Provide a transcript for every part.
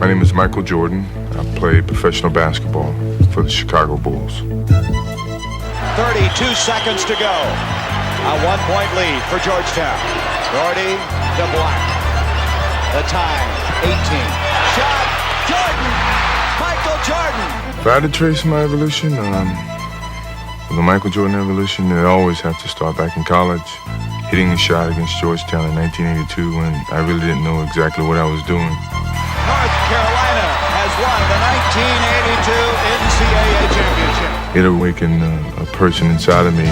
My name is Michael Jordan. I play professional basketball for the Chicago Bulls. 32 seconds to go. A 1-point lead for Georgetown. Gordy to Black. The time, 18. Shot, Jordan! Michael Jordan! If I had to trace my evolution, the Michael Jordan evolution, it always has to start back in college. Hitting a shot against Georgetown in 1982 when I really didn't know exactly what I was doing. North Carolina has won the 1982 NCAA championship. It awakened a person inside of me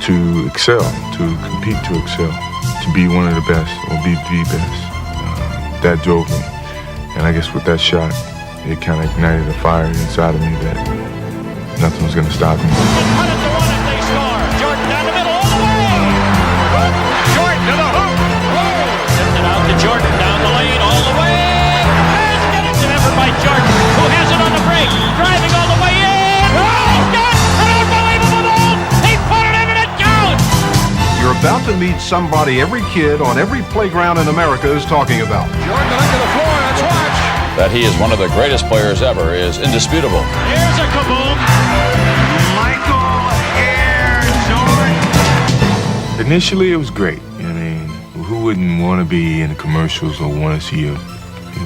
to excel, to compete, to excel, to be one of the best or be the best. That drove me. And I guess with that shot, it kind of ignited a fire inside of me that nothing was going to stop me. 100-1 if they score. Jordan down the middle all the way. Jordan to the hoop. Sends it out to Jordan down the lane all the way. Basket! It's an effort by Jordan, who has it on the break. Driving all the way in. He's got an unbelievable ball. He put it in and it counts. You're about to meet somebody every kid on every playground in America is talking about. Jordan under the floor. Let's watch. That he is one of the greatest players ever is indisputable. Here's a kaboom. Michael Air Jordan. Initially, it was great. I mean, who wouldn't want to be in the commercials or want to see your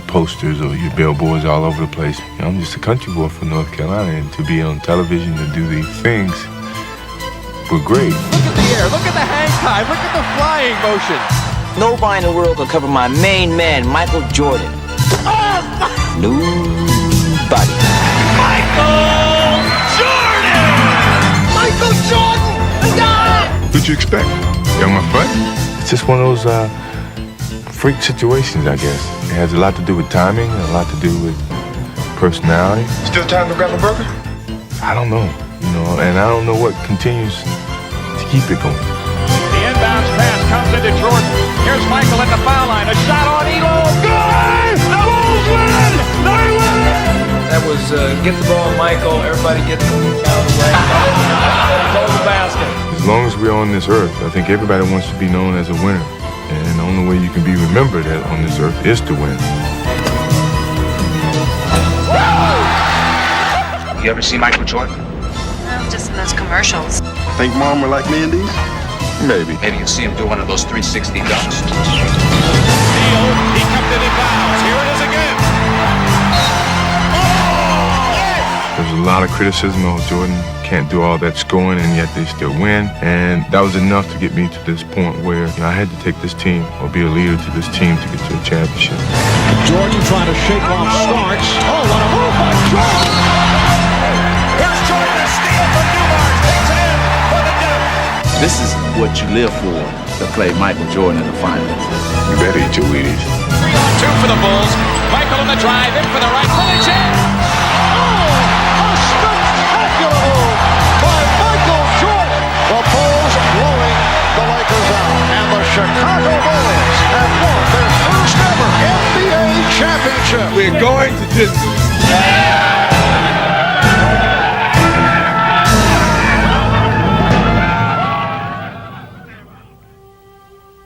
posters or your billboards all over the place? You know, I'm just a country boy from North Carolina, and to be on television and do these things were great. Look at the air. Look at the hang time. Look at the flying motion. Nobody in the world can cover my main man, Michael Jordan. Nobody. Michael Jordan! Michael Jordan! What'd you expect? Young my friend? It's just one of those freak situations, I guess. It has a lot to do with timing, a lot to do with personality. Still time to grab a burger? I don't know, and I don't know what continues to keep it going. The inbounds pass comes into Jordan. Here's Michael at the foul line. A shot on Elo. Good! The Bulls win! They win! That was get the ball, Michael. Everybody get the ball out of the way. Blow the basket. As long as we're on this earth, I think everybody wants to be known as a winner. And the only way you can be remembered on this earth is to win. You ever see Michael Jordan? No, just in those commercials. Think Mom would like me in these? Maybe. Maybe you'll see him do one of those 360 dunks. Steele, he kept it in bounds. Here it is again. There's a lot of criticism of Jordan. Can't do all that scoring, and yet they still win. And that was enough to get me to this point where I had to take this team or be a leader to this team to get to a championship. Jordan trying to shake off Starks. Oh, what a move by Jordan! Here's Jordan, a steal from Newmark. Takes it in for the Duke. This is what you live for, to play Michael Jordan in the finals. You better eat your Wheaties. 3-on-2 for the Bulls. Michael on the drive, in for the right, for the jam. Oh, a spectacular move by Michael Jordan. The Bulls blowing the Lakers out. And the Chicago Bulls have won their first ever NBA championship. We're going to Disney.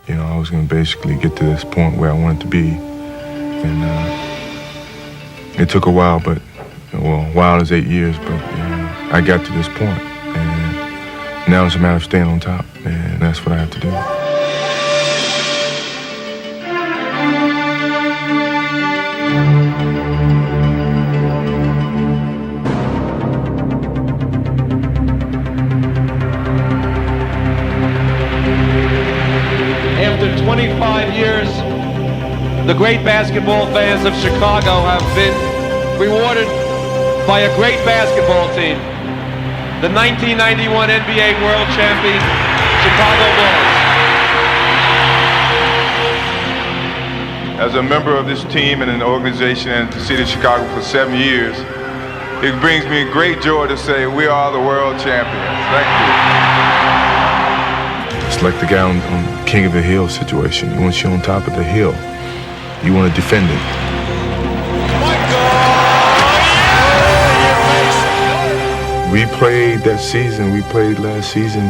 I was going to basically get to this point where I wanted to be. And it took a while, but, a while is 8 years, but I got to this point. And now it's a matter of staying on top, and that's what I have to do. After 25 years, the great basketball fans of Chicago have been rewarded by a great basketball team. The 1991 NBA World Champion, Chicago Bulls. As a member of this team and an organization and the city of Chicago for 7 years, it brings me great joy to say we are the world champions. Thank you. It's like the guy on King of the Hill situation. Once you're on top of the hill, you want to defend it. We played that season, we played last season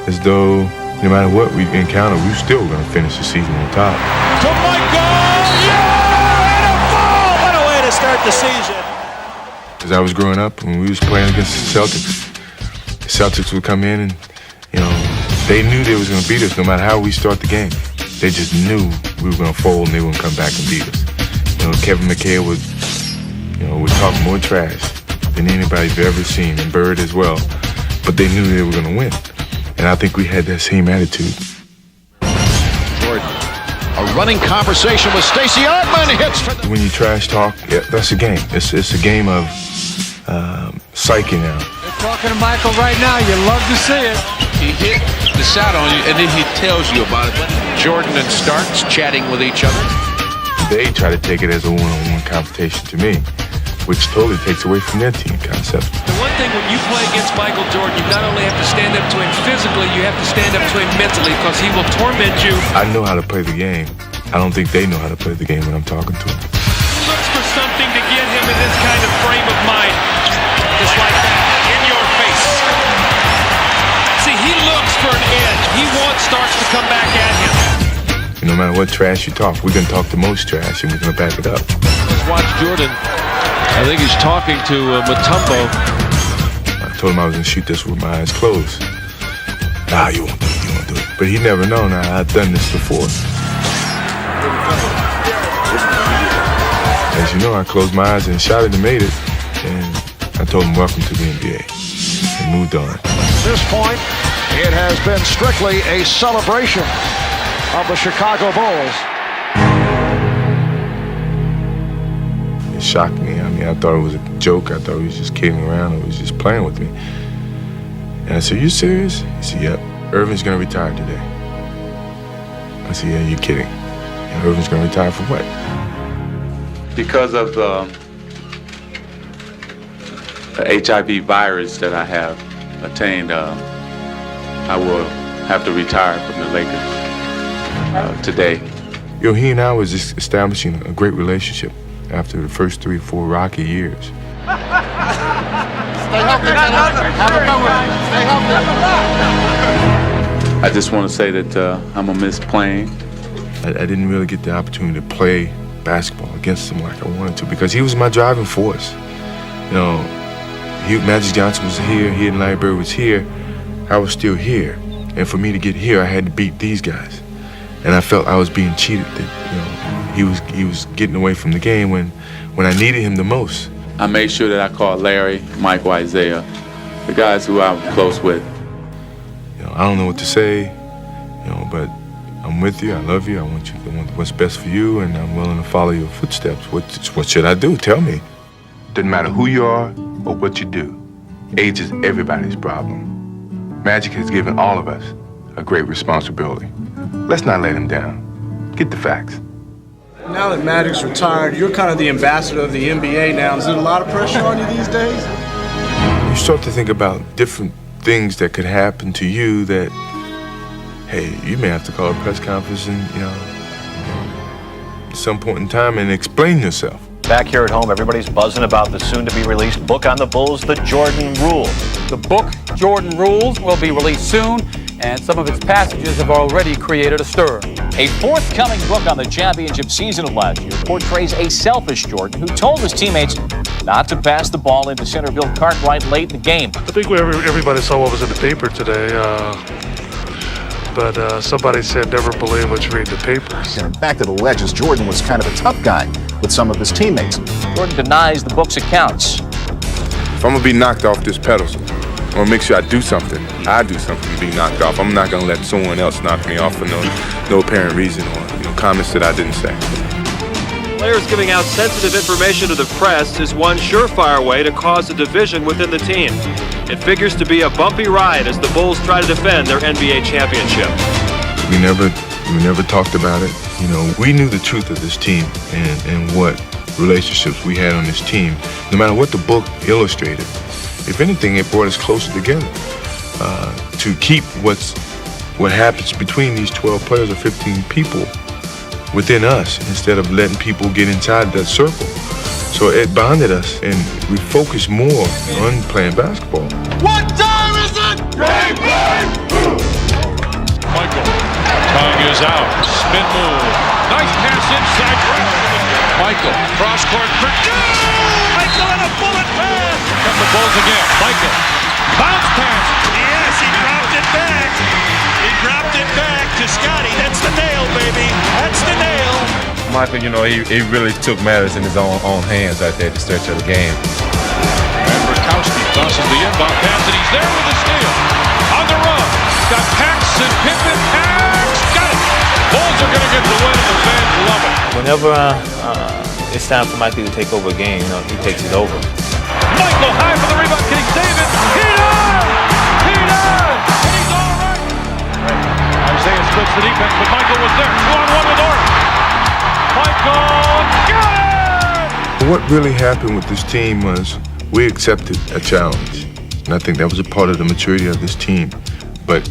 as though no matter what we encounter, we're still going to finish the season on top. To Michael! Yeah! And a start the season. As I was growing up, when we was playing against the Celtics would come in and, they knew they was going to beat us no matter how we start the game. They just knew we were going to fold and they were going to come back and beat us. Kevin McHale would talk more trash than anybody's ever seen, and Bird as well. But they knew they were going to win. And I think we had that same attitude. Jordan, a running conversation with Stacey Augmon hits. When you trash talk, yeah, that's a game. It's a game of psyche now. They're talking to Michael right now. You love to see it. He hit the shot on you, and then he tells you about it. Jordan and Starks chatting with each other. They try to take it as a one-on-one confrontation to me, which totally takes away from their team concept. The one thing when you play against Michael Jordan, you not only have to stand up to him physically, you have to stand up to him mentally because he will torment you. I know how to play the game. I don't think they know how to play the game when I'm talking to them. He looks for something to get him in this kind of frame of mind. Just like that, in your face. See, he looks for an edge. He wants Starks to come back at him. No matter what trash you talk, we're going to talk the most trash and we're going to back it up. Let's watch Jordan. I think he's talking to Mutombo. I told him I was going to shoot this with my eyes closed. Nah, you won't do it, you won't do it. But he never known I've done this before. As you know, I closed my eyes and shot it and made it. And I told him, welcome to the NBA. And moved on. At this point, it has been strictly a celebration of the Chicago Bulls. It shocked me. I thought it was a joke. I thought he was just kidding around. Or was just playing with me. And I said, you serious? He said, yep. Irvin's going to retire today. I said, yeah, you're kidding. And Irvin's going to retire for what? Because of the HIV virus that I have attained, I will have to retire from the Lakers today. He and I was just establishing a great relationship after the first 3 or 4 rocky years. Stay healthy, man. Have a good one. Stay healthy. I just want to say that I'm going to miss playing. I didn't really get the opportunity to play basketball against him like I wanted to because he was my driving force. Magic Johnson was here, he and Larry Bird was here. I was still here. And for me to get here, I had to beat these guys. And I felt I was being cheated, that he was getting away from the game when I needed him the most. I made sure that I called Larry, Michael, Isaiah, the guys who I'm close with. I don't know what to say, but I'm with you. I love you. I want what's best for you, and I'm willing to follow your footsteps. What should I do? Tell me. Doesn't matter who you are or what you do. Age is everybody's problem. Magic has given all of us a great responsibility. Let's not let him down. Get the facts. Now that Magic's retired, you're kind of the ambassador of the NBA now. Is there a lot of pressure on you these days? You start to think about different things that could happen to you that, hey, you may have to call a press conference and, at some point in time and explain yourself. Back here at home, everybody's buzzing about the soon-to-be-released book on the Bulls, The Jordan Rules. The book, Jordan Rules, will be released soon, and some of its passages have already created a stir. A forthcoming book on the championship season of last year portrays a selfish Jordan who told his teammates not to pass the ball into Centerville Cartwright late in the game. I think everybody saw what was in the paper today, but somebody said never believe what you read in the papers. In fact, it alleges Jordan was kind of a tough guy with some of his teammates. Jordan denies the book's accounts. If I'm going to be knocked off this pedestal, I'm going to make sure I do something. I do something to be knocked off. I'm not going to let someone else knock me off for no apparent reason or comments that I didn't say. Players giving out sensitive information to the press is one surefire way to cause a division within the team. It figures to be a bumpy ride as the Bulls try to defend their NBA championship. We never talked about it. We knew the truth of this team and what relationships we had on this team. No matter what the book illustrated, if anything, it brought us closer together to keep what happens between these 12 players or 15 people within us instead of letting people get inside that circle. So it bonded us, and we focused more on playing basketball. What time is it? Game time! Michael, tongue is out, spin move, nice pass inside right. Michael, cross court for Michael and a bullet pass. Come the Bulls again. Michael, bounce pass. Yes, he dropped it back. He dropped it back to Scotty. That's the nail, baby. That's the nail. Michael, you know, he really took matters in his own hands right there at the stretch of the game. And Rakowski tosses the inbound pass, and he's there with the steal. On the run. Got Pax and Pippen. Pax got it. Bulls are going to get the win, and the fans love it. Whenever it's time for Michael to take over a game, you know, he takes it over. Michael high for the rebound. Can he save it? He does! He does! And he's all right. Isaiah splits the defense, but Michael was there. 2-on-1 with Orr. Michael got it! What really happened with this team was we accepted a challenge. And I think that was a part of the maturity of this team. But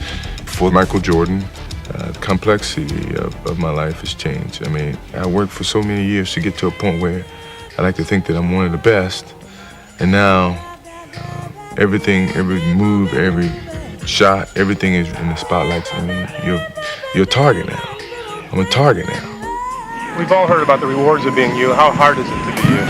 for Michael Jordan, the complexity of my life has changed. I mean, I worked for so many years to get to a point where I like to think that I'm one of the best. And now, everything, every move, every shot, everything is in the spotlight. I mean, you're a target now. I'm a target now. We've all heard about the rewards of being you. How hard is it to be you?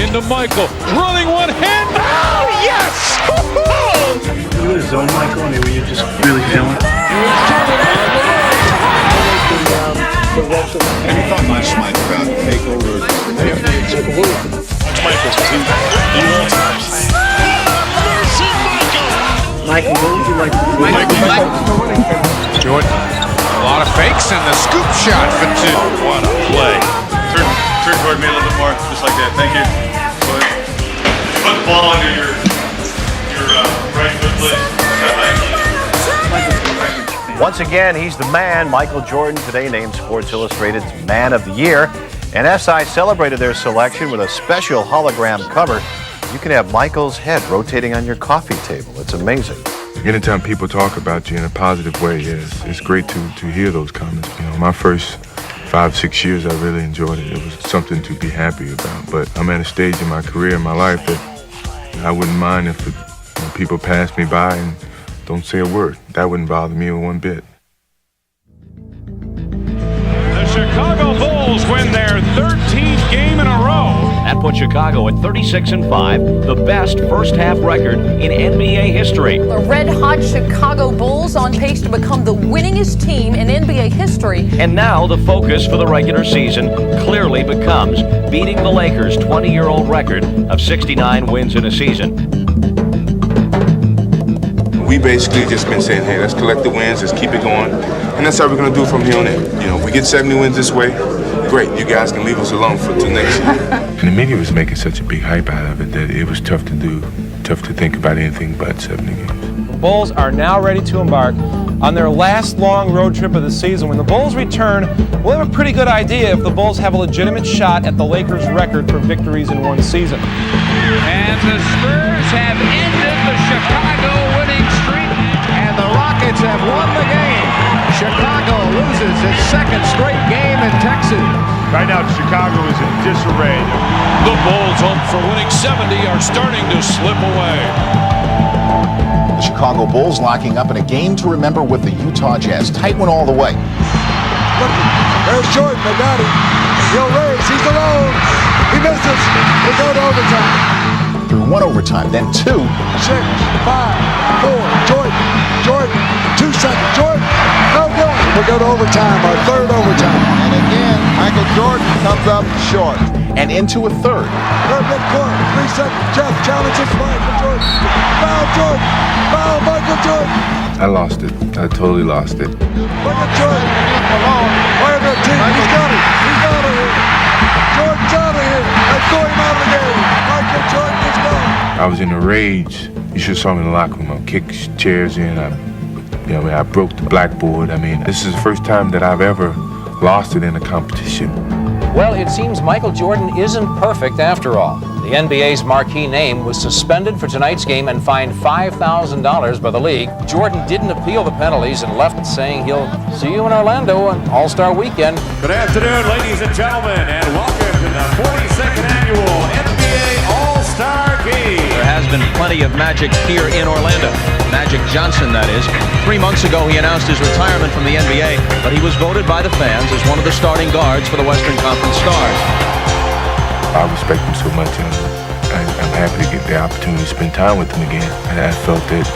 Into Michael, running one hand. Oh, yes! You were zone, Michael. I mean, were you just really feeling it? And you thought much might about to take over. Michael's team. Michael, what would you like to do? Jordan. A lot of fakes and the scoop shot for two. What a play. Turn toward me a little bit more, just like that. Thank you. Put the ball under your right foot, please. Once again, he's the man. Michael Jordan, today named Sports Illustrated's Man of the Year. And SI celebrated their selection with a special hologram cover. You can have Michael's head rotating on your coffee table. It's amazing. Anytime people talk about you in a positive way, it's great to hear those comments. You know, my first 5-6 years, I really enjoyed it. It was something to be happy about. But I'm at a stage in my career, in my life, that I wouldn't mind if people pass me by and don't say a word. That wouldn't bother me one bit. The Chicago Bulls win their 13th game in a row. That puts Chicago at 36-5, the best first-half record in NBA history. The red-hot Chicago Bulls on pace to become the winningest team in NBA history. And now the focus for the regular season clearly becomes beating the Lakers' 20-year-old record of 69 wins in a season. We basically just been saying, hey, let's collect the wins, let's keep it going. And that's how we're going to do it from here on in. You know, we get 70 wins this way, great. You guys can leave us alone for till next year. And the media was making such a big hype out of it that it was tough to think about anything but 70 games. The Bulls are now ready to embark on their last long road trip of the season. When the Bulls return, we'll have a pretty good idea if the Bulls have a legitimate shot at the Lakers' record for victories in one season. And the Spurs have ended the Chicago winning streak, and the Rockets have won the game. Chicago loses its second straight game in Texas. Right now, Chicago is in disarray. The Bulls, home for winning 70, are starting to slip away. The Chicago Bulls locking up in a game to remember with the Utah Jazz. Tight one all the way. There's Jordan, they got him. He'll race, he's alone. He misses. We go to overtime. Through one overtime, then two. 6, 5, 4, Jordan, 2 seconds, Jordan, no good. We go to overtime, our third overtime. And again, Michael Jordan comes up short. And into a third. Third midcourt, 3 seconds. Jeff challenges Michael Jordan. Foul Jordan. Foul Michael Jordan. I lost it. I totally lost it. Michael Jordan. Alone. Where the team? He's got it. He's out of here. Jordan's out of here. Let's throw him out of the game. Michael Jordan is gone. I was in a rage. You should have saw me in the locker room. I kicked chairs in. I broke the blackboard. I mean, this is the first time that I've ever lost it in a competition. Well, it seems Michael Jordan isn't perfect after all. The NBA's marquee name was suspended for tonight's game and fined $5,000 by the league. Jordan didn't appeal the penalties and left saying he'll see you in Orlando on All-Star Weekend. Good afternoon, ladies and gentlemen, and welcome to the 42nd annual NBA All-Star Game. There has has been plenty of magic here in Orlando. Magic Johnson, that is. 3 months ago, he announced his retirement from the NBA, but he was voted by the fans as one of the starting guards for the Western Conference Stars. I respect him so much, and I'm happy to get the opportunity to spend time with him again. And I felt that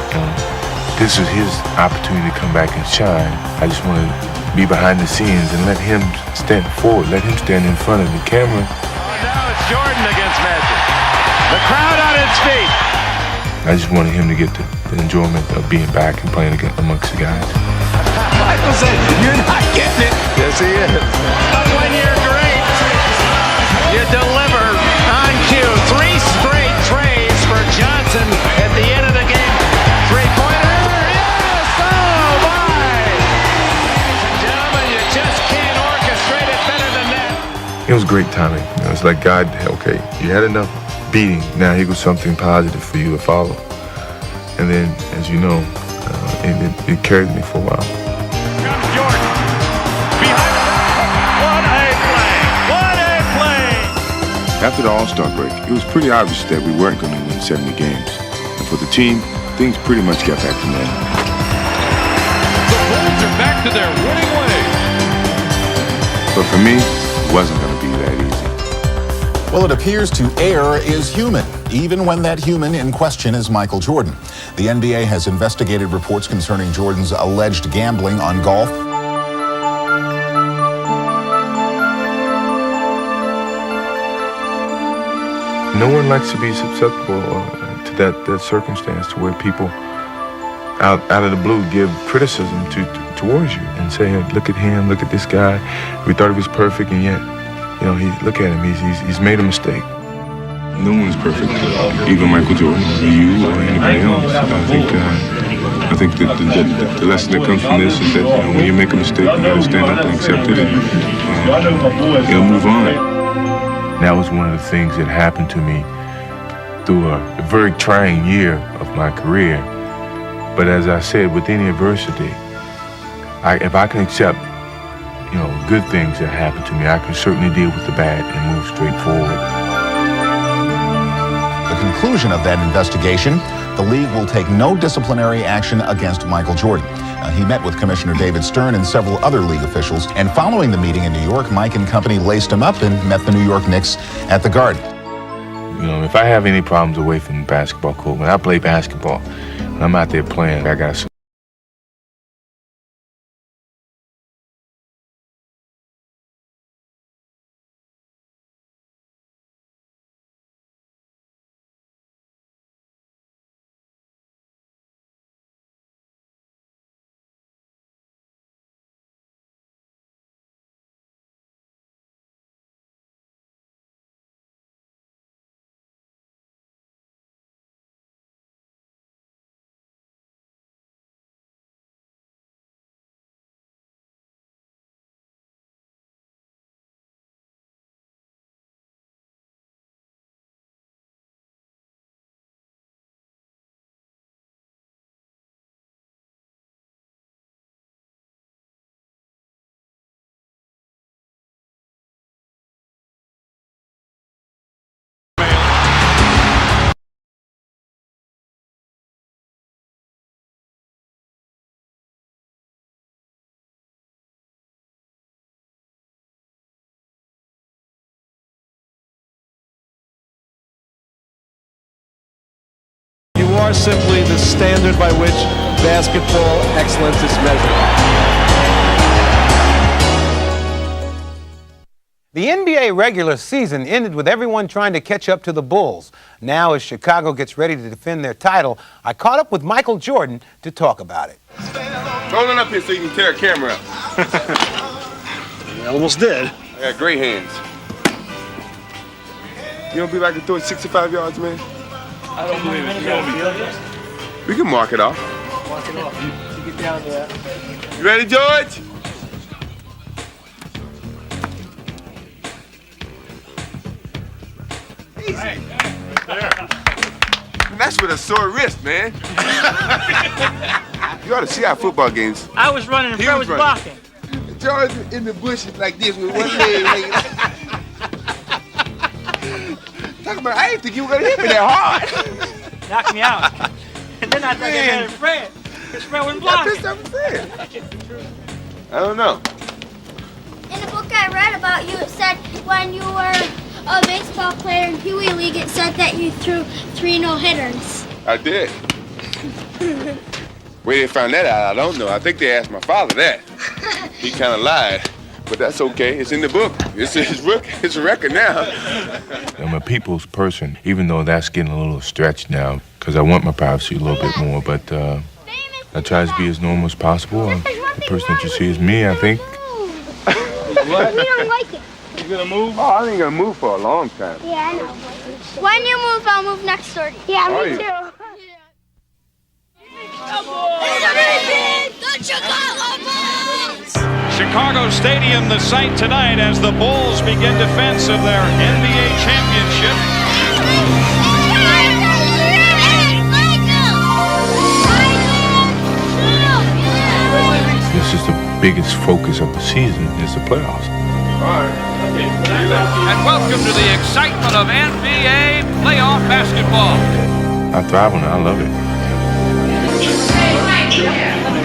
this was his opportunity to come back and shine. I just want to be behind the scenes and let him stand forward, let him stand in front of the camera. Now it's Jordan against Magic. The crowd on its feet. I just wanted him to get the enjoyment of being back and playing amongst the guys. Michael said, "You're not getting it." Yes, he is. But when you're great, you deliver on cue. 3 straight trays for Johnson at the end of the game. 3-pointer. Yes! Oh, my! Ladies and gentlemen, you just can't orchestrate it better than that. It was great timing. It's like God, okay, you had enough beating. Now here goes something positive for you to follow. And then, as you know, it carried me for a while. Comes Jordan. Behind the back. What a play! What a play! After the All-Star break, it was pretty obvious that we weren't going to win 70 games. And for the team, things pretty much got back to normal. The Bulls are back to their winning ways. But for me, it wasn't going to be that easy. Well, it appears to err is human, even when that human in question is Michael Jordan. The NBA has investigated reports concerning Jordan's alleged gambling on golf. No one likes to be susceptible to that circumstance, to where people out of the blue give criticism towards you and say, hey, look at him, look at this guy. We thought he was perfect, and yet, look at him. He's made a mistake. No one's perfect, even Michael Jordan, or you, or anybody else. I think that the lesson that comes from this is that when you make a mistake, you gotta stand up and accept it, and move on. That was one of the things that happened to me through a very trying year of my career. But as I said, with any adversity, if I can accept good things that happen to me, I can certainly deal with the bad and move straight forward. The conclusion of that investigation, the league will take no disciplinary action against Michael Jordan. He met with Commissioner David Stern and several other league officials, and following the meeting in New York, Mike and company laced him up and met the New York Knicks at the Garden. If I have any problems away from the basketball court, when I play basketball, when I'm out there playing, I got some. You are simply the standard by which basketball excellence is measured. The NBA regular season ended with everyone trying to catch up to the Bulls. Now, as Chicago gets ready to defend their title, I caught up with Michael Jordan to talk about it. Hold on up here so you can tear a camera up. I almost did. I got great hands. You don't be like to throw it 65 yards, man? I don't believe it. You got We can mark it off. Mark it off. You get down there. You ready, George? Easy. That's with a sore wrist, man. You ought to see our football games. I was running and Fred was blocking. George in the bushes like this with one leg hanging. Talking about, I didn't think you were going to hit me that hard. knocked me out. And then I thought I had Fred. Because Fred wouldn't block. That's what I'm saying. I don't know. In a book I read about you, it said when you were a baseball player in Pee Wee League, it said that you threw 3 no-hitters. I did. Where they found that out, I don't know. I think they asked my father that. He kind of lied, but that's okay. It's in the book. It's his book. It's a record now. I'm a people's person, even though that's getting a little stretched now, because I want my privacy a little bit more, but I try to be as normal as possible. The person that you see is me, I think. What? We don't like it. You gonna move? Oh, I ain't gonna move for a long time. Yeah, I know. When you move, I'll move next door to you. Yeah, me too. The Chicago Bulls! Chicago Stadium, the site tonight as the Bulls begin defense of their NBA championship. This is the biggest focus of the season, is the playoffs. And welcome to the excitement of NBA playoff basketball. I thrive on it. I love it.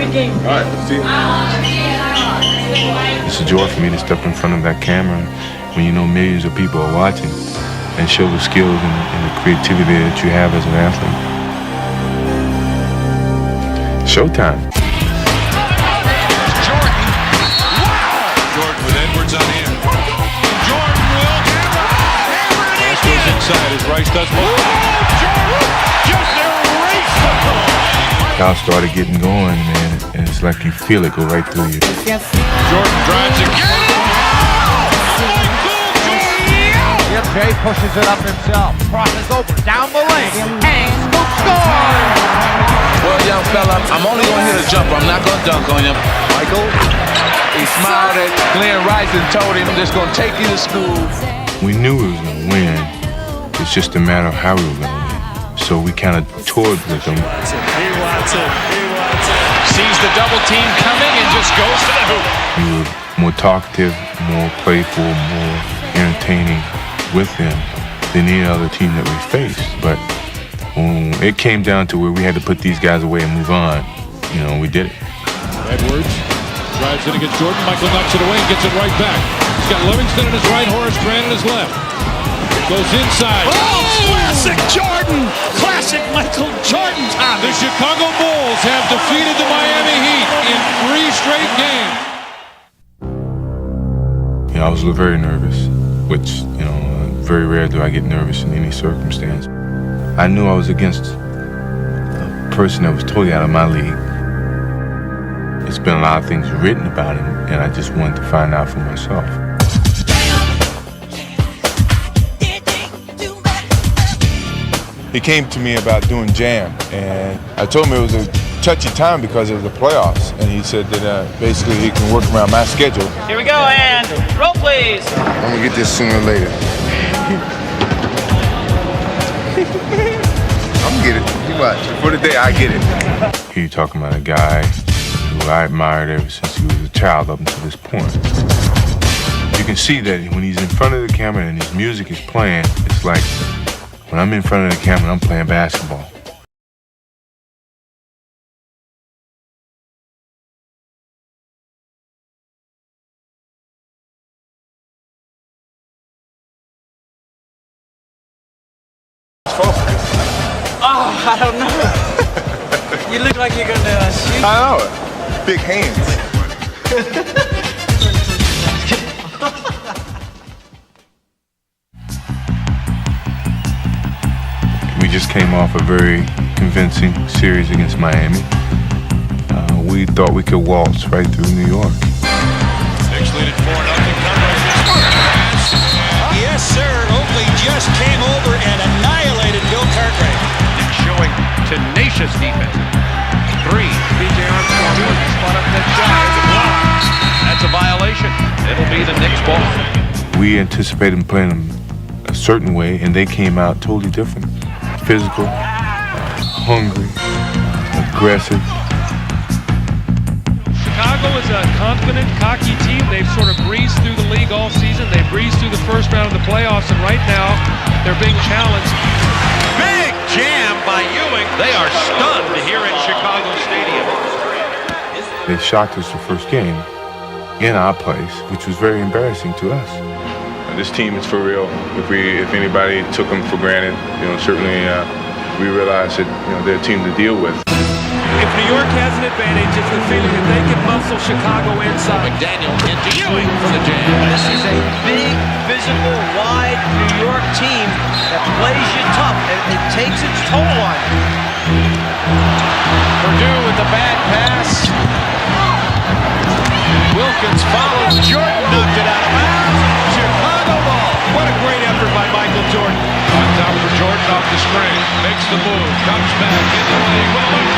All right, let's see. It's a joy for me to step in front of that camera when you know millions of people are watching and show the skills and the creativity that you have as an athlete. Showtime. Jordan with Edwards on in. Jordan will hammer. Pass goes inside as Rice does well. Jordan just erased the ball. Y'all started getting going, man, and it's like you feel it go right through you. Jordan drives again. Yep, Jay pushes it up himself. Crosses over, down the lane. Hangs, scores! Well, young fella, I'm only going to hit a jumper. I'm not going to dunk on you. Michael, he smiled at Glenn Rice and told him, I'm just going to take you to school. We knew we were going to win. It's just a matter of how we were going to win. So we kind of toured with them. Sees the double team coming and just goes to the hoop. We were more talkative, more playful, more entertaining with them than any other team that we faced. But when it came down to where we had to put these guys away and move on, you know, we did it. Edwards drives in against Jordan. Michael knocks it away and gets it right back. He's got Livingston in his right, Horace Grant in his left. Goes inside. Oh, classic Jordan! Classic Michael Jordan time. The Chicago Bulls have defeated the Miami Heat in 3 straight games. You know, I was very nervous, which, you know, very rare do I get nervous in any circumstance. I knew I was against a person that was totally out of my league. There's been a lot of things written about him, and I just wanted to find out for myself. He came to me about doing jam, and I told him it was a touchy time because of the playoffs, and he said that basically he can work around my schedule. Here we go, and roll, please. I'm gonna get this sooner or later. I'm gonna get it. You watch. For the day, I get it. You're talking about a guy who I admired ever since he was a child up until this point. You can see that when he's in front of the camera and his music is playing, it's like when I'm in front of the camera, I'm playing basketball. Oh, I don't know. You look like you're gonna shoot. I know it. Big hands. We just came off a very convincing series against Miami. We thought we could waltz right through New York. Knicks lead at 4-0. Yes, sir. Oakley just came over and annihilated Bill Cartwright. Knicks showing tenacious defense. 3. B.J. Armstrong spot up that shot. That's a violation. It'll be the Knicks ball. We anticipated them playing them a certain way, and they came out totally different. Physical, hungry, aggressive. Chicago is a confident, cocky team. They've sort of breezed through the league all season. They breezed through the first round of the playoffs, and right now they're being challenged. Big jam by Ewing. They are stunned here at Chicago Stadium. They shocked us the first game in our place, which was very embarrassing to us. This team is for real. If anybody took them for granted, certainly we realize that they're a team to deal with. If New York has an advantage, it's the feeling that they can muscle Chicago inside. McDaniel into Ewing for the jam. This is a big, physical, wide New York team that plays you tough, and it takes its toll on you. Purdue with the bad pass. Wilkins follows. Jordan knocked it out of bounds. Chicago ball. What a great effort by Michael Jordan. On top for Jordan off the screen. Makes the move. Comes back in the lane. Well, look.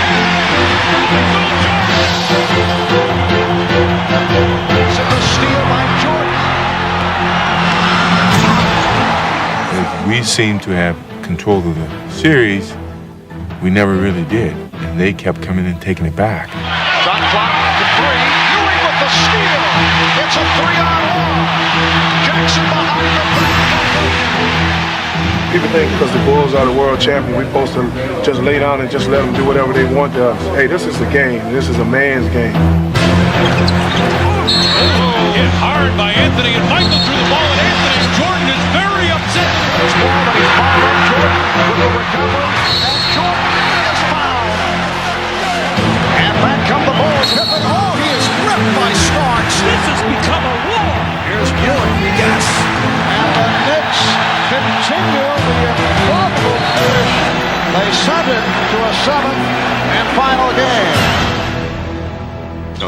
Michael Jordan. It's a steal by Jordan. We seemed to have control of the series. We never really did. And they kept coming and taking it back. Shot clock to 3. Ewing with the steal. It's a 3-on-1. Jackson behind the back. People think because the Bulls are the world champion, we're supposed to just lay down and just let them do whatever they want to us. Hey, this is a game. This is a man's game. Hit hard by Anthony, and Michael threw the ball at Anthony. Jordan is very upset. This ball that he's fouled on Jordan with the recovery, and Jordan is fouled. And back come the Bulls. Oh, he is ripped by Starks. This has become a war. Here's Ewing. Yes. And the Knicks continue the improbable finish. They send it to a 7th and final game.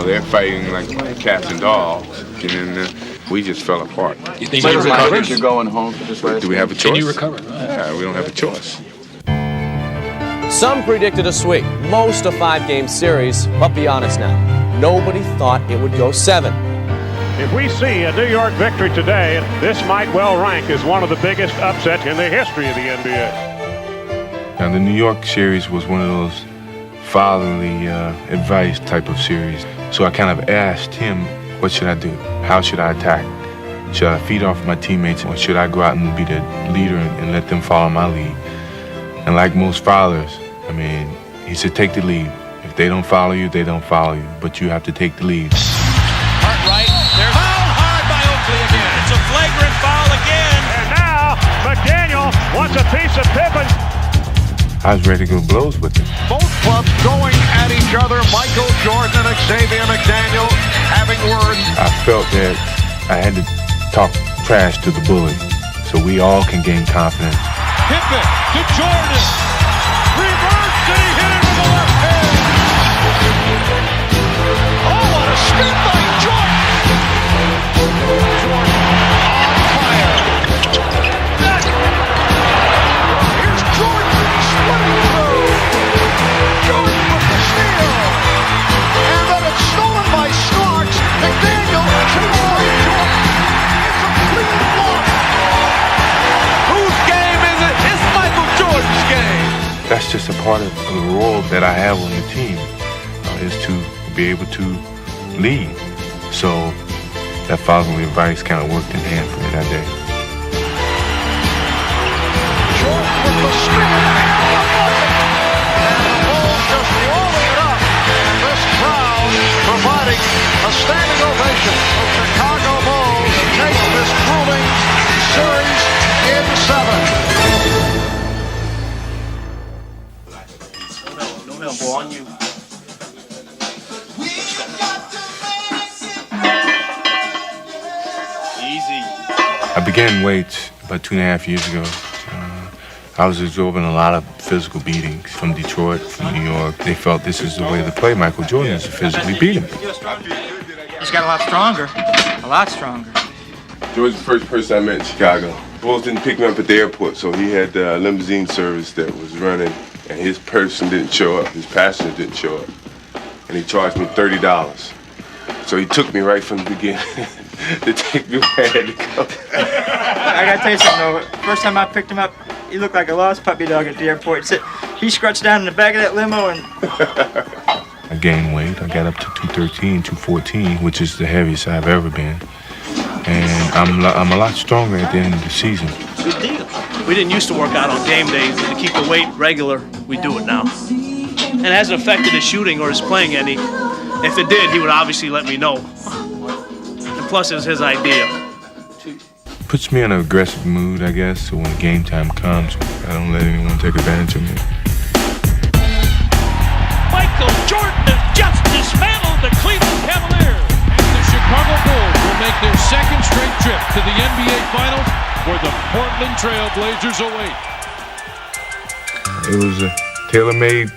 They're fighting like cats and dogs, and then we just fell apart. You think you're going home for this last? Do we have a choice? Can you recover? Yeah, we don't have a choice. Some predicted a sweep, most a 5-game series, but be honest now, nobody thought it would go 7. If we see a New York victory today, this might well rank as one of the biggest upsets in the history of the NBA. Now, the New York series was one of those fatherly advice type of series. So I kind of asked him, what should I do? How should I attack? Should I feed off my teammates, or should I go out and be the leader and let them follow my lead? And like most fathers, he said, take the lead. If they don't follow you, they don't follow you. But you have to take the lead. Cartwright, there's foul hard by Oakley again. It's a flagrant foul again. And now, McDaniel wants a piece of Pippen. I was ready to go blows with him. Both clubs going at each other. Michael Jordan and Xavier McDaniel having words. I felt that I had to talk trash to the bully so we all can gain confidence. Pippen to Jordan. Reverse, and he hit it with the left hand. Oh, what a spin by Jordan. Jordan on fire. Here's Jordan splitting through. Jordan with the steal. And then it's stolen by Starks. McDaniel to Jordan. It's a clean block. Whose game is it? It's Michael Jordan's game. That's just a part of the role that I have on the team, is to be able to lead. So that fatherly advice kind of worked in hand for me that day. Jordan with the spin. And the Bulls just rolling it up. And this crowd providing a standing ovation for Chicago Bulls to take this grueling series in 7. No elbow on you. Easy. I began weights about 2.5 years ago. I was absorbing a lot of physical beatings from Detroit, from New York. They felt this is the way to play Michael Jordan, is to physically beat him. He's got a lot stronger. A lot stronger. George was the first person I met in Chicago. Bulls didn't pick me up at the airport, so he had a limousine service that was running, and his person didn't show up. His passenger didn't show up, and he charged me $30. So he took me right from the beginning to take me where I had to go. I gotta tell you something though. First time I picked him up, he looked like a lost puppy dog at the airport. He scratched down in the back of that limo and... I gained weight. I got up to 213, 214, which is the heaviest I've ever been. And I'm a lot stronger at the end of the season. Good deal. We didn't used to work out on game days, but to keep the weight regular, we do it now. And it hasn't affected his shooting or his playing any. If it did, he would obviously let me know. And plus, it was his idea. Puts me in an aggressive mood, I guess, so when game time comes, I don't let anyone take advantage of me. Michael Jordan has just dismantled the Cleveland Cavaliers. And the Chicago Bulls will make their second straight trip to the NBA Finals, where the Portland Trail Blazers await. It was a tailor-made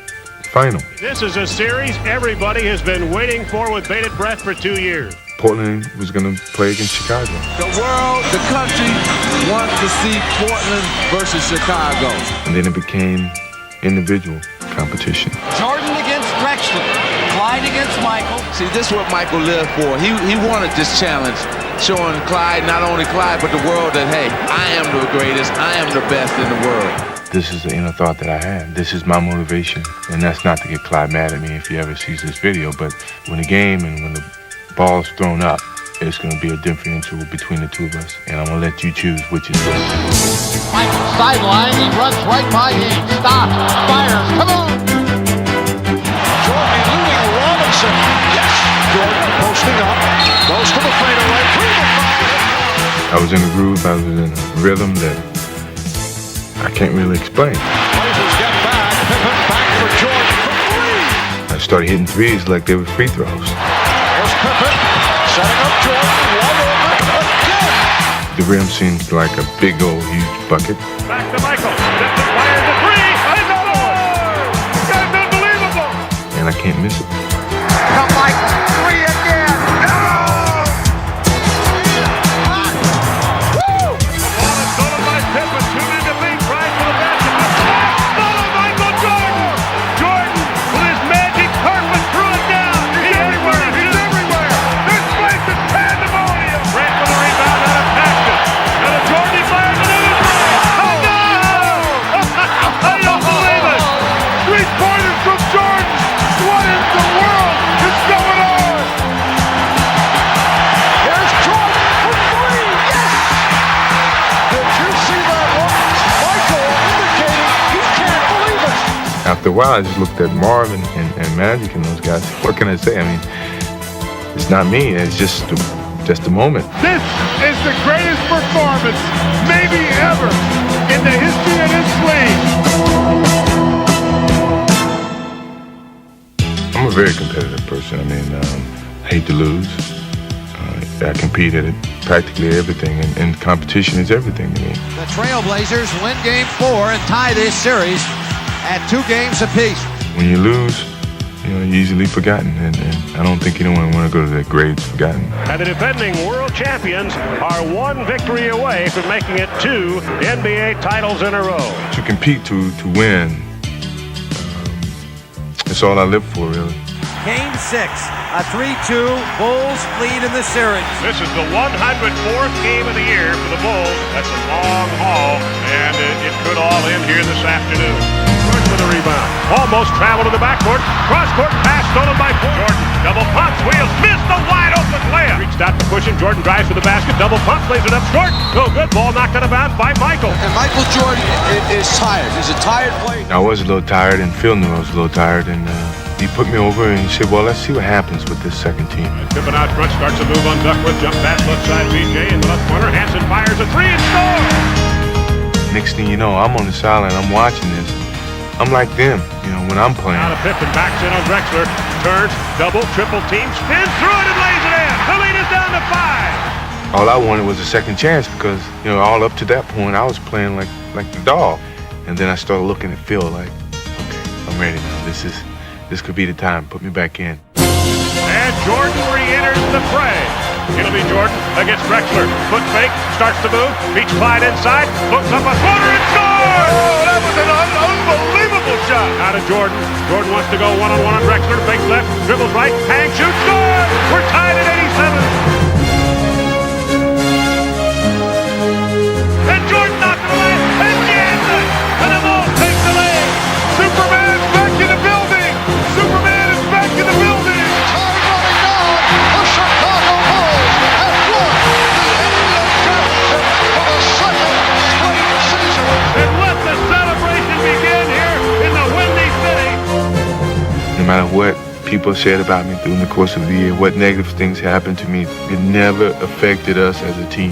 final. This is a series everybody has been waiting for with bated breath for 2 years. Portland was going to play against Chicago. The world, the country wants to see Portland versus Chicago. And then it became individual competition. Jordan against Drexler. Clyde against Michael. See, this is what Michael lived for. He wanted this challenge, showing Clyde, not only Clyde, but the world that, hey, I am the greatest, I am the best in the world. This is the inner thought that I had. This is my motivation. And that's not to get Clyde mad at me if he ever sees this video, but when the game and when the ball's thrown up, it's going to be a differential between the two of us. And I'm going to let you choose which is best. Michael sideline, he runs right by him. Stops, fires, come on! Jordan eluding Robinson. Yes! Jordan posting up, goes to the fadeaway, through the fire. I was in a groove, I was in a rhythm that I can't really explain. Blazers get back, Pippen back for Jordan for three. I started hitting threes like they were free throws. There's Pippen, setting up Jordan, wide open, again. The rim seems like a big old huge bucket. Back to Michael. Simpson fires a three. That's unbelievable. And I can't miss it. Come Michael, three again. No! Woo! Stolen by Pippen. 2 men to beat. Right for the basket. Stolen by Michael Jordan. Jordan with his magic carpet threw it down. He's everywhere. He's everywhere. This place is pandemonium. Grant for the rebound out of Paxton. And a Jordan fires another three. Oh, no! I don't believe it. 3-pointers from Jordan. What in the world is going on? Here's Jordan for three. Yes! Did you see that one? Michael indicating he can't believe it. After a while, I just looked at Marvin and Magic and those guys. What can I say? I mean, it's not me. It's just a moment. This is the greatest performance, maybe ever, in the history of this league. I'm a very competitive person. I mean, I hate to lose. I compete at practically everything, and competition is everything to me. The Trailblazers win Game 4 and tie this series at 2 games apiece. When you lose, you're easily forgotten, and I don't think anyone want to go to their graves forgotten. And the defending world champions are 1 victory away from making it 2 NBA titles in a row. To compete, to win, that's all I live for, really. Game 6, a 3-2 Bulls lead in the series. This is the 104th game of the year for the Bulls. That's a long haul, and it could all end here this afternoon. Jordan with a rebound. Almost traveled to the backcourt. Cross-court pass stolen by Jordan. Double pump, wheels, missed the wide-open layup. Reached out to push him. Jordan drives to the basket. Double pump, plays it up short. No good. Ball knocked out of bounds by Michael. And Michael Jordan is tired. He's a tired player. I was a little tired, and Phil knew I was a little tired, and he put me over and he said, well, let's see what happens with this second team. Pippen out front, starts a move on Duckworth. Jump pass left side, BJ in the left corner. Hansen fires a three and scores. Next thing you know, I'm on the sideline, I'm watching this. I'm like them, when I'm playing. Now to Pippen, backs in on Drexler. Turns, double, triple team, spins through it and lays it in. The lead is down to 5. All I wanted was a second chance because, all up to that point, I was playing like the dog. And then I started looking at Phil like, okay, I'm ready now. This could be the time. Put me back in. And Jordan re-enters the fray. It'll be Jordan against Drexler. Foot fake, starts to move, beats Clyde inside, looks up a floater and scores! Oh, that was an unbelievable shot. Out of Jordan. Jordan wants to go one-on-one on Drexler. Fakes left, dribbles right, hang, shoots, scores! We're tied at 87. And Jordan knocked it away, and Jansen! And the Bulls take the lead. Superman's back in the building. Superman is back in the building. Time running down. The Chicago Bulls have won the NBA championship for the second straight season. matter what people said about me during the course of the year, what negative things happened to me, it never affected us as a team.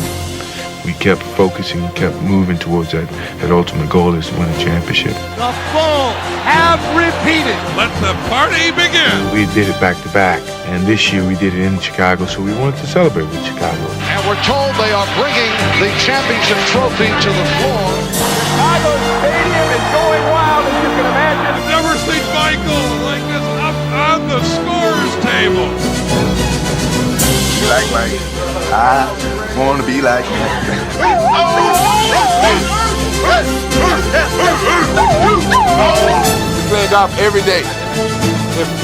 We kept focusing, kept moving towards that ultimate goal is to win a championship. The Bulls have repeated. Let the party begin. We did it back to back, and this year we did it in Chicago, so we wanted to celebrate with Chicago. And we're told they are bringing the championship trophy to the floor. Chicago Stadium is going wild, as you can imagine. I've never seen Michael like this up on the scorer's table. You like Mike? I want to be like him. We play golf every day.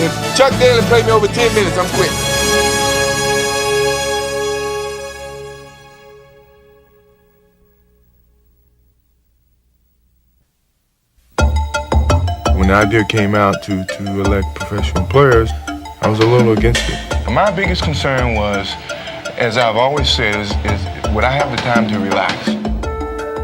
If Chuck Daly played me over 10 minutes, I'm quitting. When the idea came out to elect professional players, I was a little against it. My biggest concern was, as I've always said, is would I have the time to relax?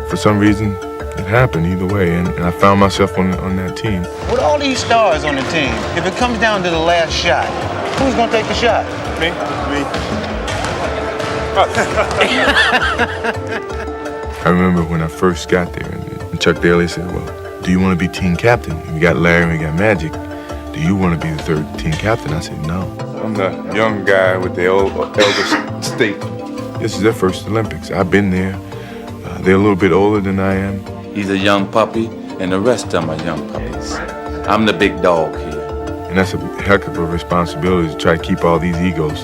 For some reason, it happened either way, and I found myself on that team. With all these stars on the team, if it comes down to the last shot, who's gonna take the shot? Me. I remember when I first got there, and Chuck Daly said, well, do you want to be team captain? And we got Larry and we got Magic. Do you want to be the third team captain? I said, no. I'm the young guy with the elder state. This is their first Olympics. I've been there. They're a little bit older than I am. He's a young puppy, and the rest of them are young puppies. I'm the big dog here. And that's a heck of a responsibility to try to keep all these egos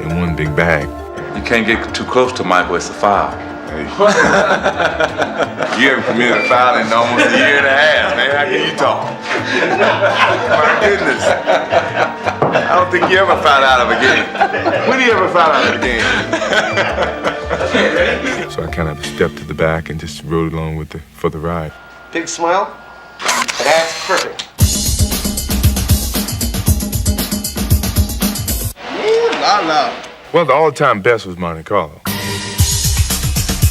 in one big bag. You can't get too close to Michael, it's a foul. Hey. You haven't committed a foul in almost a year and a half, man. How can you talk? My goodness. I don't think you ever fouled out of a game. When do you ever foul out of a game? So I kind of stepped to the back and just rode along for the ride. Big smile. That's perfect. Ooh la la. Well, the all-time best was Monte Carlo.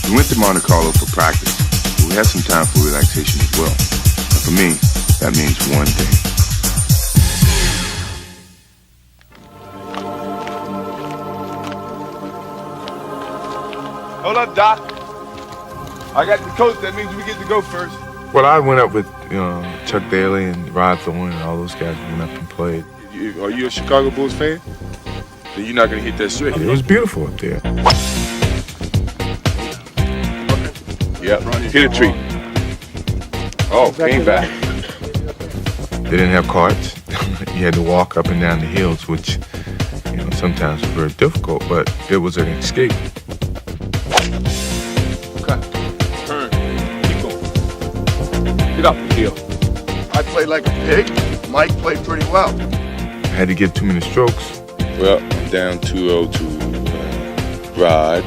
We went to Monte Carlo for practice, but we had some time for relaxation as well. And for me, that means one thing. Hold up, Doc. I got the coach. That means we get to go first. Well, I went up with Chuck Daly and Rod Thorne and all those guys went up and played. Are you a Chicago Bulls fan? Then you're not going to hit that straight. It was beautiful up there. Yep, hit a tree. Oh, came back. They didn't have carts. You had to walk up and down the hills, which sometimes was very difficult, but it was an escape. Okay. Turn. Keep going. Get up the hill. I played like a pig. Mike played pretty well. I had to give too many strokes. Well, I'm down 2-0 to Rod,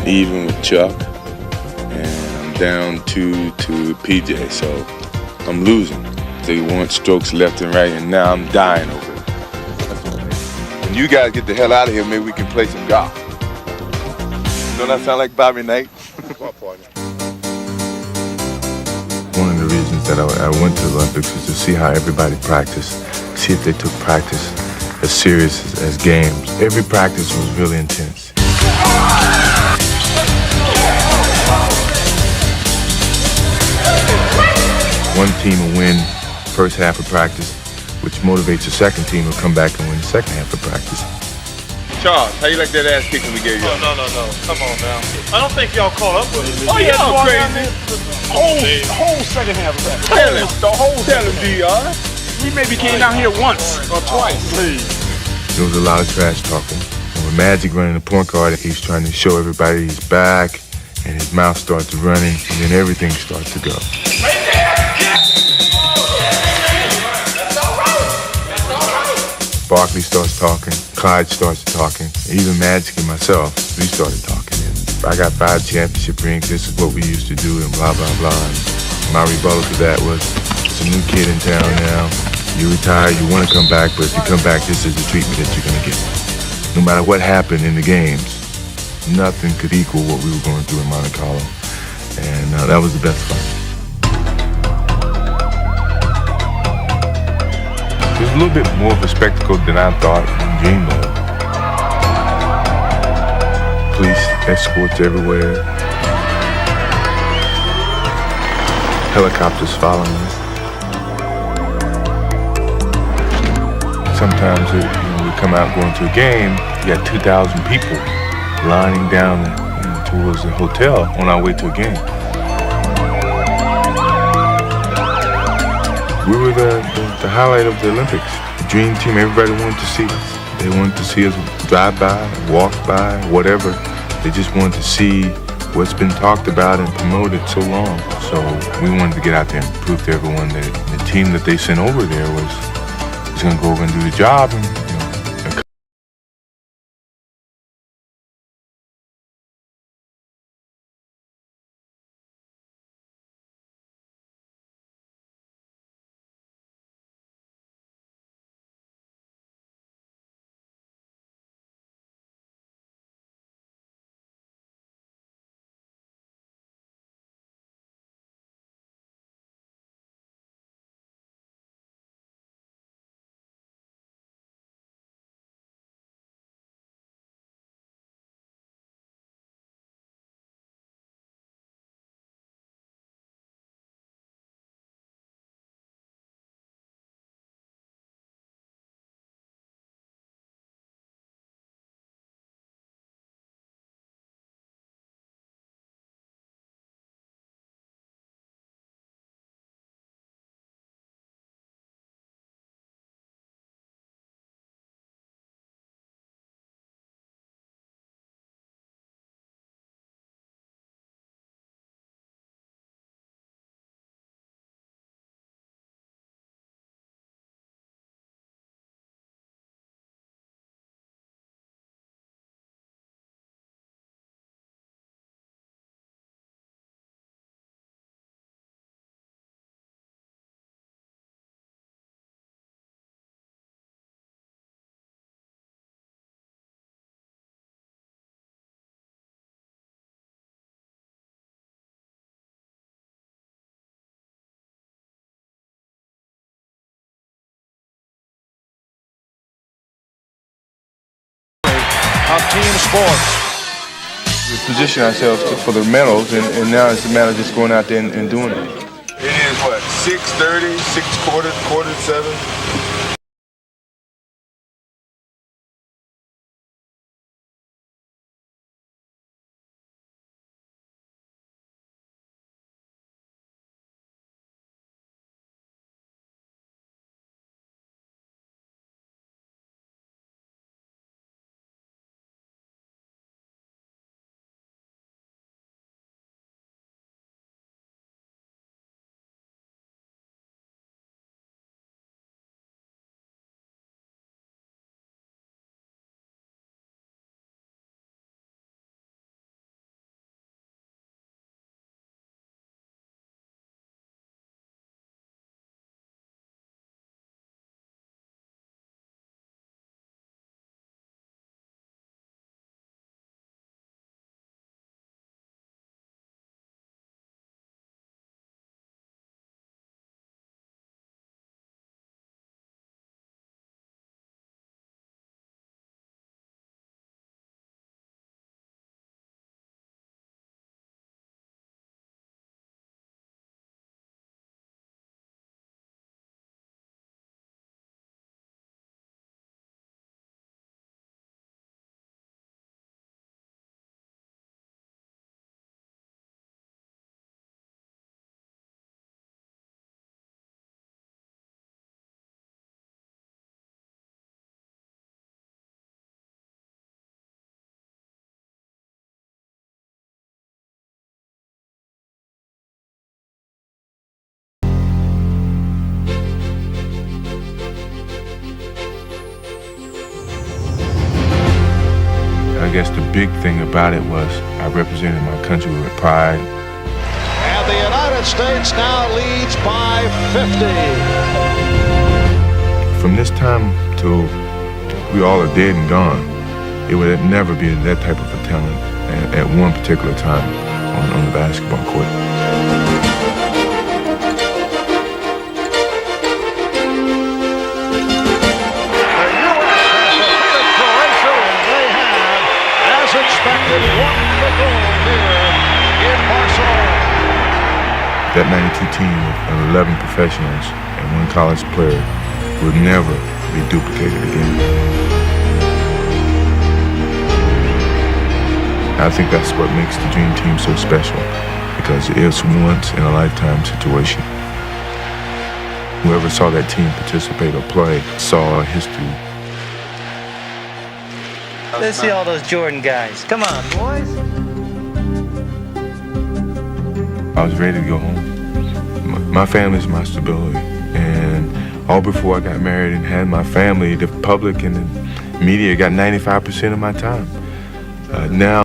even with Chuck, and I'm down 2 to PJ, so I'm losing. They want strokes left and right, and now I'm dying over it. When you guys get the hell out of here, maybe we can play some golf. Don't that sound like Bobby Knight? One of the reasons that I went to the Olympics was to see how everybody practiced, see if they took practice as serious as games. Every practice was really intense. One team will win first half of practice, which motivates the second team to come back and win the second half of practice. Charles, how you like that ass kicking we gave you? No. Come on now. I don't think y'all caught up with it. Oh, yeah, crazy. Whole second half of that. Tell him, DR. We maybe came down here once or twice. Please. There was a lot of trash talking. And with Magic running the point guard, he's trying to show everybody he's back, and his mouth starts running, and then everything starts to go. Barkley starts talking, Clyde starts talking, and even Magic and myself, we started talking. And I got 5 championship rings, this is what we used to do, and blah, blah, blah. And my rebuttal to that was, there's a new kid in town now, you retire, you want to come back, but if you come back, this is the treatment that you're going to get. No matter what happened in the games, nothing could equal what we were going through in Monte Carlo. And that was the best fight. It was a little bit more of a spectacle than I thought and dreamed of. Police escorts everywhere. Helicopters following me. Sometimes we come out going to a game, you got 2,000 people lining down towards the hotel on our way to a game. We were the highlight of the Olympics. The dream team, everybody wanted to see us. They wanted to see us drive by, walk by, whatever. They just wanted to see what's been talked about and promoted so long. So we wanted to get out there and prove to everyone that the team that they sent over there was going to go over and do the job. And, of team sports. We position ourselves for the medals, and now it's a matter of just going out there and doing it. It is what, 6:30, 6:45, 6:45. I guess the big thing about it was I represented my country with pride. And the United States now leads by 50. From this time till we all are dead and gone, it would never be that type of a talent at one particular time on the basketball court. That 92 team of 11 professionals and one college player will never be duplicated again. I think that's what makes the Dream Team so special, because it's once in a lifetime situation. Whoever saw that team participate or play saw a history. Let's see all those Jordan guys. Come on, boys. I was ready to go home. My family's my stability. And all before I got married and had my family, the public and the media got 95% of my time. Now,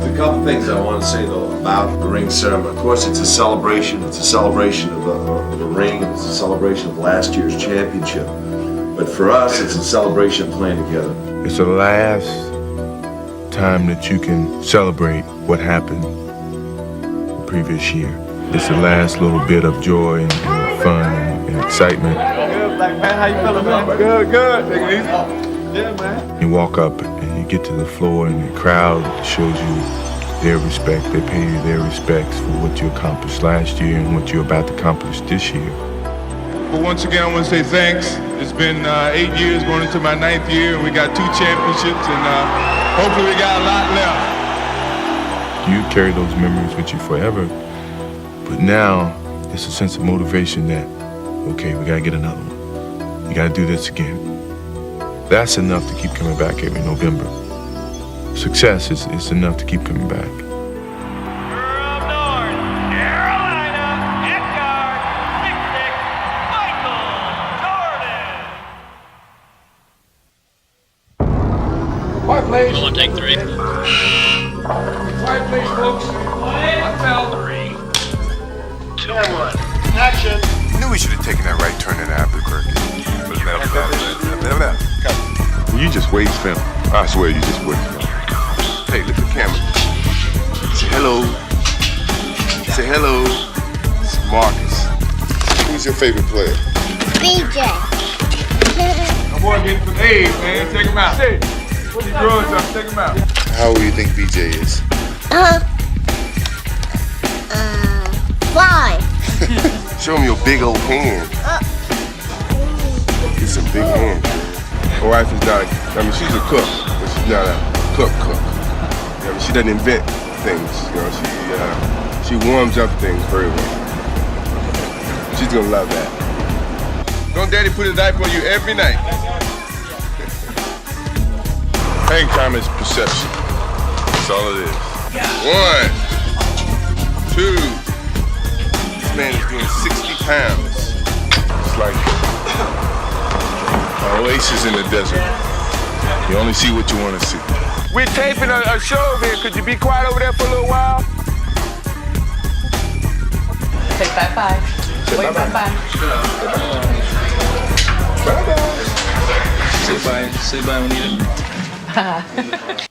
A couple things I want to say though about the ring ceremony. Of course, it's a celebration. It's a celebration of a ring. It's a celebration of last year's championship. But for us, it's a celebration of playing together. it's the last time that you can celebrate what happened the previous year. It's the last little bit of joy and fun and excitement. Good, black man. How you feeling, man? Good, good. Take it easy. Yeah, man. You walk up and you get to the floor and the crowd shows you their respect. They pay you their respects for what you accomplished last year and what you're about to accomplish this year. But once again, I want to say thanks. It's been 8 years, going into my 9th year, and we got 2 championships, and hopefully we got a lot left. You carry those memories with you forever, but now it's a sense of motivation that, okay, we gotta get another one. You gotta do this again. That's enough to keep coming back every November. Success is enough to keep coming back. White place. We'll take 3. White place, folks. One fell. 3, 2, 1. Action. I knew we should have taken that right turn in Albuquerque. You just waste film. I swear you just waste film. Hey, look at the camera. Say hello. Say hello. It's Marcus. Who's your favorite player? BJ. That boy getting some A's, man. Take him out. He growing something. Take him out. How old do you think BJ is? 5. Show him your big old hand. Get some big hands. My wife is not, she's a cook, but she's not a cook. You know, she doesn't invent things. You know, she warms up things very well. She's gonna love that. Don't Daddy put his diaper on you every night? Hang time is perception. That's all it is. 1, 2. This man is doing 60 pounds. It's like an oasis in the desert. You only see what you want to see. We're taping a show here. Could you be quiet over there for a little while? Say bye-bye. Wait, bye-bye. Bye-bye. Say bye when you Bye.